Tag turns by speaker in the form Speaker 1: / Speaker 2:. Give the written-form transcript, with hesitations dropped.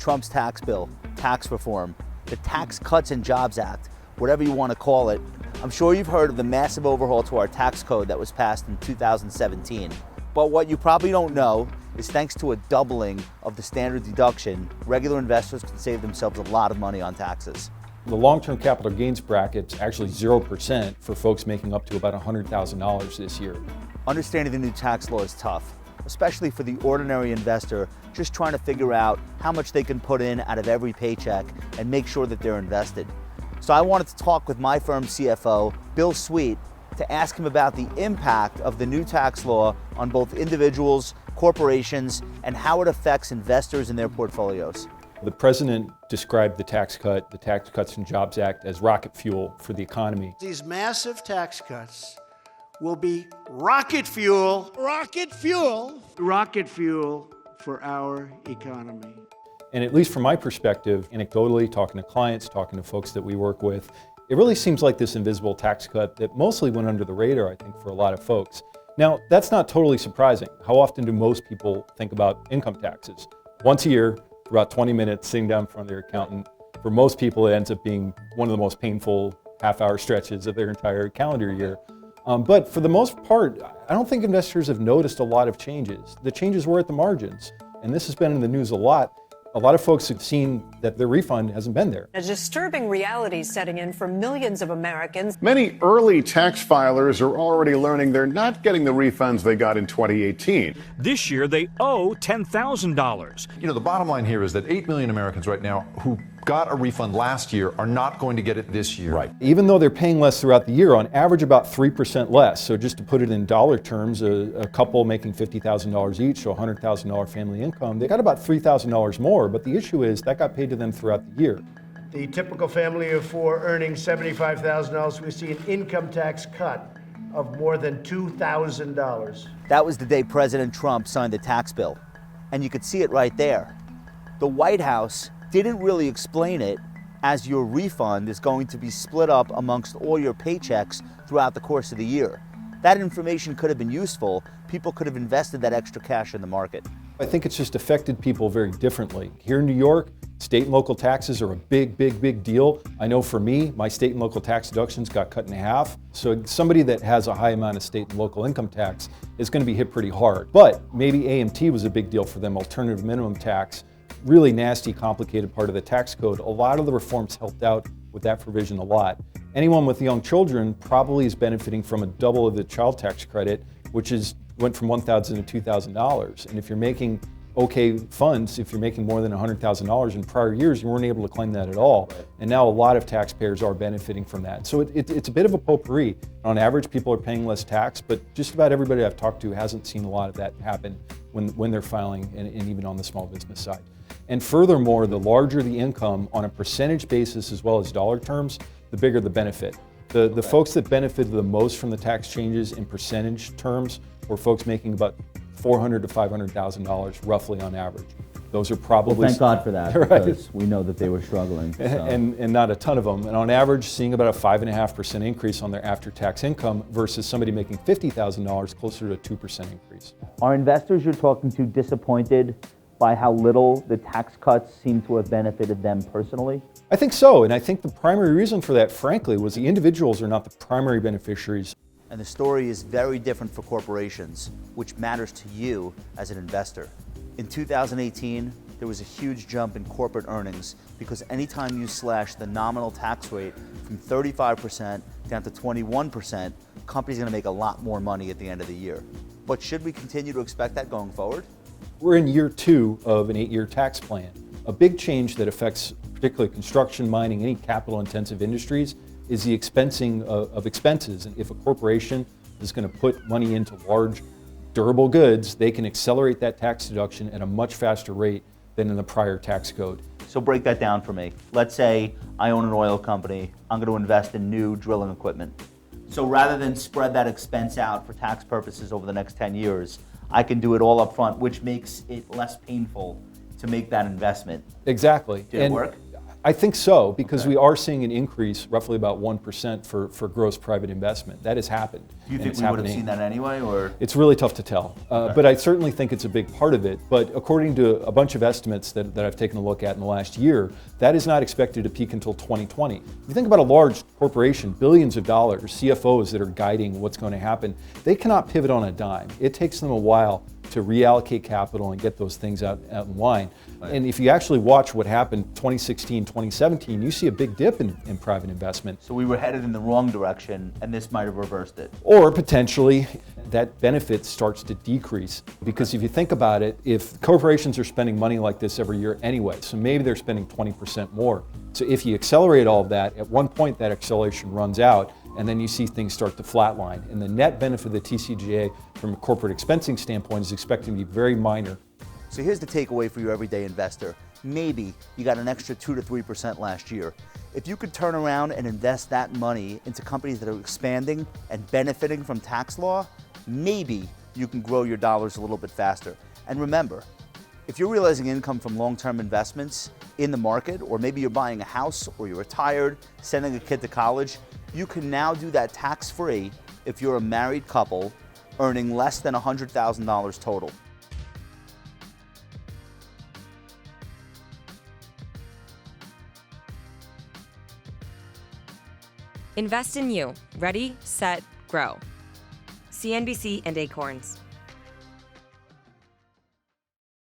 Speaker 1: Trump's tax bill, tax reform, the Tax Cuts and Jobs Act, whatever you want to call it. I'm sure you've heard of the massive overhaul to our tax code that was passed in 2017. But what you probably don't know is thanks to a doubling of the standard deduction, regular investors can save themselves a lot of money on taxes.
Speaker 2: The long-term capital gains bracket's actually 0% for folks making up to about $100,000 this year.
Speaker 1: Understanding the new tax law is tough, especially for the ordinary investor just trying to figure out how much they can put in out of every paycheck and make sure that they're invested. So I wanted to talk with my firm's CFO, Bill Sweet, to ask him about the impact of the new tax law on both individuals, corporations, and how it affects investors and their portfolios.
Speaker 2: The president described the Tax Cuts and Jobs Act, as rocket fuel for the economy.
Speaker 3: These massive tax cuts will be rocket fuel for our economy.
Speaker 2: And at least from my perspective, anecdotally, talking to clients, talking to folks that we work with, it really seems like this invisible tax cut that mostly went under the radar, I think, for a lot of folks. Now, that's not totally surprising. How often do most people think about income taxes? Once a year, for about 20 minutes, sitting down in front of their accountant. For most people, it ends up being one of the most painful half-hour stretches of their entire calendar year. But for the most part, I don't think investors have noticed a lot of changes. The changes were at the margins, and this has been in the news a lot. A lot of folks have seen that the refund hasn't been there.
Speaker 4: A disturbing reality setting in for millions of Americans.
Speaker 5: Many early tax filers are already learning they're not getting the refunds they got in 2018.
Speaker 6: This year, they owe $10,000.
Speaker 7: You know, the bottom line here is that 8 million Americans right now who got a refund last year are not going to get it this year.
Speaker 2: Right. Even though they're paying less throughout the year, on average about 3% less. So just to put it in dollar terms, a couple making $50,000 each, so $100,000 family income, they got about $3,000 more. But the issue is that got paid to them throughout the year.
Speaker 3: The typical family of four earning $75,000, we see an income tax cut of more than $2,000.
Speaker 1: That was the day President Trump signed the tax bill. And you could see it right there. The White House didn't really explain it as your refund is going to be split up amongst all your paychecks throughout the course of the year. That information could have been useful. People could have invested that extra cash in the market.
Speaker 2: I think it's just affected people very differently. Here in New York, state and local taxes are a big deal. I know for me, my state and local tax deductions got cut in half. So somebody that has a high amount of state and local income tax is going to be hit pretty hard. But maybe AMT was a big deal for them, alternative minimum tax. Really nasty, complicated part of the tax code. A lot of the reforms helped out with that provision a lot. Anyone with young children probably is benefiting from a double of the child tax credit, which went from $1,000 to $2,000. And if you're making okay funds, if you're making more than $100,000 in prior years, you weren't able to claim that at all. And now a lot of taxpayers are benefiting from that. So it's a bit of a potpourri. On average, people are paying less tax, but just about everybody I've talked to hasn't seen a lot of that happen when they're filing, and even on the small business side. And furthermore, the larger the income on a percentage basis as well as dollar terms, the bigger the benefit. The folks that benefited the most from the tax changes in percentage terms were folks making about $400,000 to $500,000 roughly on average. Those are probably...
Speaker 1: Well, thank God for that,
Speaker 2: right.
Speaker 1: Because we know that they were struggling. So.
Speaker 2: And not a ton of them. And on average, seeing about a 5.5% increase on their after-tax income versus somebody making $50,000, closer to a 2% increase.
Speaker 1: Are investors you're talking to disappointed by how little the tax cuts seem to have benefited them personally?
Speaker 2: I think so, and I think the primary reason for that, frankly, was the individuals are not the primary beneficiaries.
Speaker 1: And the story is very different for corporations, which matters to you as an investor. In 2018, there was a huge jump in corporate earnings because anytime you slash the nominal tax rate from 35% down to 21%, companies are going to make a lot more money at the end of the year. But should we continue to expect that going forward?
Speaker 2: We're in year 2 of an 8-year tax plan. A big change that affects particularly construction, mining, any capital-intensive industries is the expensing of expenses. And if a corporation is going to put money into large, durable goods, they can accelerate that tax deduction at a much faster rate than in the prior tax code.
Speaker 1: So break that down for me. Let's say I own an oil company. I'm going to invest in new drilling equipment. So rather than spread that expense out for tax purposes over the next 10 years, I can do it all up front, which makes it less painful to make that investment.
Speaker 2: Exactly.
Speaker 1: Did it work?
Speaker 2: I think so, because we are seeing an increase, roughly about 1% for gross private investment. That has happened.
Speaker 1: Do you
Speaker 2: and
Speaker 1: think
Speaker 2: it's
Speaker 1: we would have
Speaker 2: happening.
Speaker 1: seen that anyway, or?
Speaker 2: It's really tough to tell, but I certainly think it's a big part of it. But according to a bunch of estimates that I've taken a look at in the last year, that is not expected to peak until 2020. If you think about a large corporation, billions of dollars, CFOs that are guiding what's going to happen, they cannot pivot on a dime. It takes them a while to reallocate capital and get those things out in line. And if you actually watch what happened 2016, 2017, you see a big dip in private investment.
Speaker 1: So we were headed in the wrong direction, and this might have reversed it.
Speaker 2: Or potentially that benefit starts to decrease. Because if you think about it, if corporations are spending money like this every year anyway, so maybe they're spending 20% more. So if you accelerate all of that, at one point that acceleration runs out, and then you see things start to flatline. And the net benefit of the TCJA from a corporate expensing standpoint is expected to be very minor.
Speaker 1: So here's the takeaway for your everyday investor. Maybe you got an extra 2 to 3% last year. If you could turn around and invest that money into companies that are expanding and benefiting from tax law, maybe you can grow your dollars a little bit faster. And remember, if you're realizing income from long-term investments in the market, or maybe you're buying a house, or you're retired, sending a kid to college, you can now do that tax-free if you're a married couple earning less than $100,000 total.
Speaker 8: Invest in you. Ready, set, grow. CNBC and Acorns.